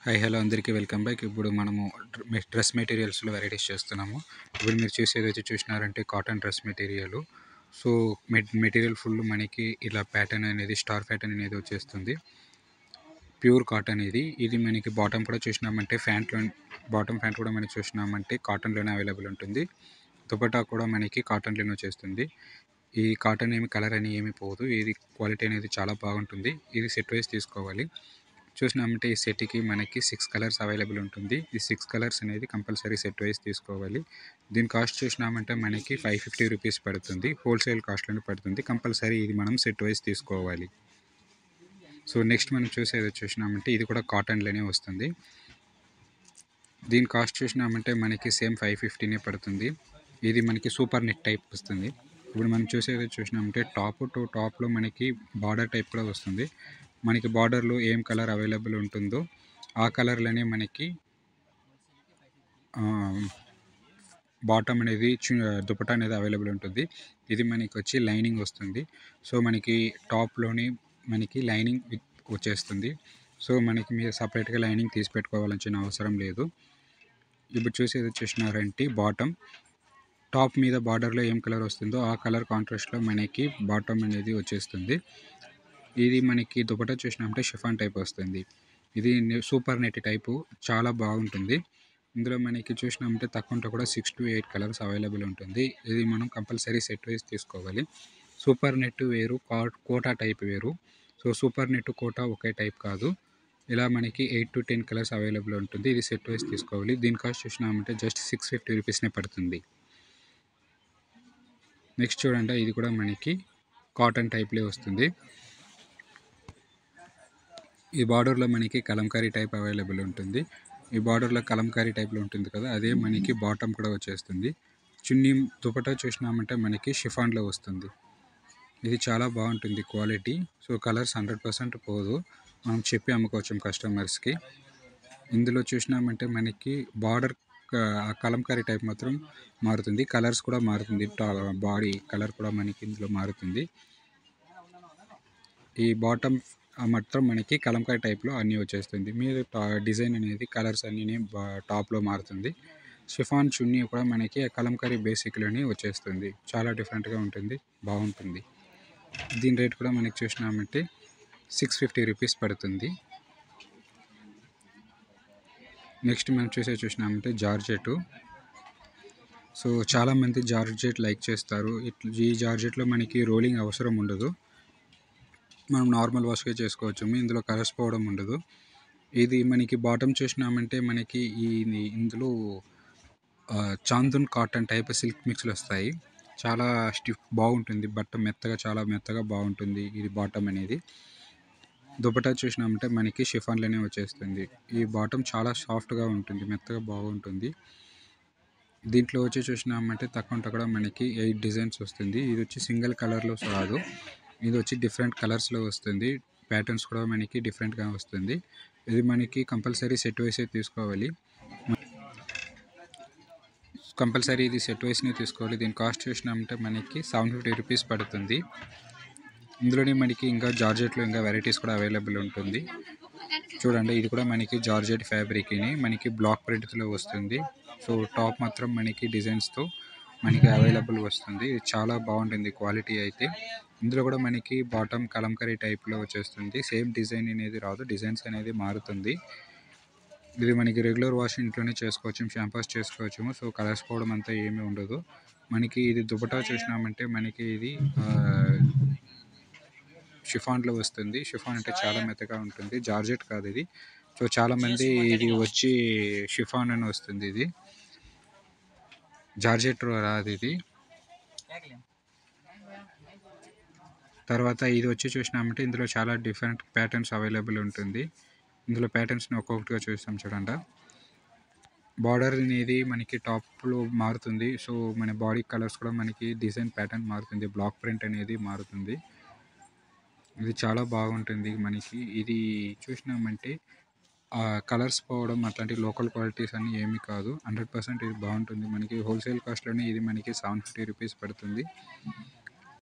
Hi hello అందరికీ welcome back. ఇప్పుడు మనము డ్రెస్ మెటీరియల్స్లో వెరైటీస్ చేస్తున్నాము. ఇప్పుడు మీరు చూసేది వచ్చి చూసినారంటే cotton dress material. So material full మనకి ఇలా ప్యాటర్న్ అనేది స్టార్ ప్యాటర్న్ అనేది వచ్చేస్తుంది. ప్యూర్ కాటన్ ఇది మనకి బాటమ్ కూడా చూసినామంటే బాటమ్ ప్యాంట్ కూడా మనకి చూసినామంటే కాటన్లోనే అవైలబుల్ ఉంటుంది. దుపట్టా కూడా మనకి కాటన్లోనే వచ్చేస్తుంది. ఈ కాటన్ ఏమి కలర్ అని ఏమి పోదు. ఇది క్వాలిటీ అనేది చాలా బాగుంటుంది. ఇది సెట్ వైజ్ తీసుకోవాలి. చూసినామంటే ఈ సెట్కి మనకి 6 కలర్స్ అవైలబుల్ ఉంటుంది. ఈ 6 కలర్స్ అనేది కంపల్సరీ సెట్ వైజ్ తీసుకోవాలి. దీని కాస్ట్ చూసినామంటే మనకి 550 రూపీస్ పడుతుంది. హోల్సేల్ కాస్ట్లోనే పడుతుంది. కంపల్సరీ ఇది మనం సెట్ వైజ్ తీసుకోవాలి. సో నెక్స్ట్ మనం చూసేది చూసినామంటే ఇది కూడా కాటన్లోనే వస్తుంది. దీని కాస్ట్ చూసినామంటే మనకి సేమ్ 550నే పడుతుంది. ఇది మనకి సూపర్ నెట్ టైప్ వస్తుంది. ఇప్పుడు మనం చూసినామంటే టాప్లో మనకి బార్డర్ టైప్ కూడా వస్తుంది. మనకి బార్డర్లో ఏం కలర్ అవైలబుల్ ఉంటుందో ఆ కలర్లోనే మనకి బాటమ్ అనేది దుపట్టా అనేది అవైలబుల్ ఉంటుంది. ఇది మనకి వచ్చి లైనింగ్ వస్తుంది. సో మనకి టాప్లోని మనకి లైనింగ్ వచ్చేస్తుంది. సో మనకి మీరు సపరేట్గా లైనింగ్ తీసి పెట్టుకోవాల్సిన అవసరం లేదు. ఇప్పుడు చూసేది చూసినారంటే బాటమ్ టాప్ మీద బార్డర్లో ఏం కలర్ వస్తుందో ఆ కలర్ కాంట్రాస్ట్లో మనకి బాటమ్ అనేది వచ్చేస్తుంది. ఇది మనకి దుపట్టా చూసినామంటే షిఫాన్ టైప్ వస్తుంది. ఇది సూపర్ నెట్ టైపు చాలా బాగుంటుంది. ఇందులో మనకి చూసినామంటే తక్కువ కూడా 6 to 8 కలర్స్ అవైలబుల్ ఉంటుంది. ఇది మనం కంపల్సరీ సెట్ వైజ్ తీసుకోవాలి. సూపర్ నెట్ వేరు, కోటా టైప్ వేరు. సో సూపర్ నెట్ కోటా ఒకే టైప్ కాదు. ఇలా మనకి 8 to 10 కలర్స్ అవైలబుల్ ఉంటుంది. ఇది సెట్ వైజ్ తీసుకోవాలి. దీని కాస్ట్ చూసినామంటే జస్ట్ 650 రూపీస్నే పడుతుంది. నెక్స్ట్ చూడండి, ఇది కూడా మనకి కాటన్ టైప్లే వస్తుంది. ఈ బార్డర్లో మనకి కలంకారీ టైప్ అవైలబుల్ ఉంటుంది. ఈ బార్డర్లో కలంకారీ టైప్లో ఉంటుంది కదా, అదే మనకి బాటమ్ కూడా వచ్చేస్తుంది. చున్నీ దుపట్టా చూసినామంటే మనకి షిఫాన్లో వస్తుంది. ఇది చాలా బాగుంటుంది క్వాలిటీ. సో కలర్స్ 100% పోదు. మనం చెప్పి అమ్ముకోవచ్చు కస్టమర్స్కి. ఇందులో చూసినామంటే మనకి బార్డర్ కలంకారీ టైప్ మాత్రం మారుతుంది. కలర్స్ కూడా మారుతుంది. బాడీ కలర్ కూడా మనకి ఇందులో మారుతుంది. ఈ బాటమ్ మాత్రం మనకి కలంకారీ టైప్లో అన్నీ వచ్చేస్తుంది. మీరు డిజైన్ అనేది కలర్స్ అన్నీ టాప్లో మారుతుంది. షిఫాన్ చున్నీ కూడా మనకి కలంకారీ బేసిక్లోనే వచ్చేస్తుంది. చాలా డిఫరెంట్గా ఉంటుంది, బాగుంటుంది. దీని రేట్ కూడా మనకి చూసినామంటే 650 రూపీస్ పడుతుంది. నెక్స్ట్ మనం చూసినామంటే జార్జెట్. సో చాలామంది జార్జెట్ లైక్ చేస్తారు. ఈ జార్జెట్లో మనకి రోలింగ్ అవసరం ఉండదు. మనం నార్మల్ వాష్గా చేసుకోవచ్చు. ఇందులో కలర్స్ పోవడం ఉండదు. ఇది మనకి బాటమ్ చూసినామంటే మనకి ఇందులో చాందున్ కాటన్ టైప్ సిల్క్ మిక్స్లు వస్తాయి. చాలా స్టిఫ్ బాగుంటుంది. బట్ట చాలా మెత్తగా బాగుంటుంది ఇది బాటమ్ అనేది. దుపట్టా చూసినామంటే మనకి షిఫాన్లోనే వచ్చేస్తుంది. ఈ బాటమ్ చాలా సాఫ్ట్గా ఉంటుంది, మెత్తగా బాగుంటుంది. దీంట్లో వచ్చి చూసినామంటే తక్కువ కూడా మనకి 8 డిజైన్స్ వస్తుంది. ఇది వచ్చి సింగిల్ కలర్లో రాదు. ఇది వచ్చి డిఫరెంట్ కలర్స్లో వస్తుంది. ప్యాటర్న్స్ కూడా మనకి డిఫరెంట్గా వస్తుంది. ఇది మనకి కంపల్సరీ సెట్ వైసే తీసుకోవాలి. కంపల్సరీ ఇది సెట్ వైస్ని తీసుకోవాలి. దీని కాస్ట్ చూసినామంటే మనకి 750 రూపీస్ పడుతుంది. ఇందులోనే మనకి ఇంకా జార్జెట్లో ఇంకా వెరైటీస్ కూడా అవైలబుల్ ఉంటుంది. చూడండి, ఇది కూడా మనకి జార్జెట్ ఫ్యాబ్రిక్ని మనకి బ్లాక్ ప్రింట్లో వస్తుంది. సో టాప్ మాత్రం మనకి డిజైన్స్తో మనకి అవైలబుల్ వస్తుంది. ఇది చాలా బాగుంటుంది క్వాలిటీ అయితే. ఇందులో కూడా మనకి బాటమ్ కలంకరీ టైప్లో వచ్చేస్తుంది. సేమ్ డిజైన్ అనేది రాదు, డిజైన్స్ అనేది మారుతుంది. ఇది మనకి రెగ్యులర్ వాష్ ఇంట్లోనే చేసుకోవచ్చు, షాంపూస్ చేసుకోవచ్చు. సో కలర్స్ పోవడం అంతా ఏమీ ఉండదు. మనకి ఇది దుపట్టా చూసినామంటే మనకి ఇది షిఫాన్లో వస్తుంది. షిఫాన్ అంటే చాలా మెత్తగా ఉంటుంది, జార్జెట్ కాదు ఇది. సో చాలామంది ఇది వచ్చి షిఫాన్ అని వస్తుంది, ఇది జార్జెట్ రాదు ఇది. తర్వాత ఇది వచ్చి చూసినామంటే ఇందులో చాలా డిఫరెంట్ ప్యాటర్న్స్ అవైలబుల్ ఉంటుంది. ఇందులో ప్యాటర్న్స్ని ఒక్కొక్కటిగా చూస్తాం చూడండి. బార్డర్ అనేది మనకి టాప్లో మారుతుంది. సో మన బాడీ కలర్స్ కూడా మనకి డిజైన్ ప్యాటర్న్ మారుతుంది. బ్లాక్ ప్రింట్ అనేది మారుతుంది. ఇది చాలా బాగుంటుంది మనకి. ఇది చూసినామంటే కలర్స్ పోవడం అట్లాంటి లోకల్ క్వాలిటీస్ అన్నీ ఏమీ కాదు. 100% ఇది బాగుంటుంది. మనకి హోల్సేల్ కాస్ట్లోనే ఇది మనకి 750 రూపీస్ పడుతుంది.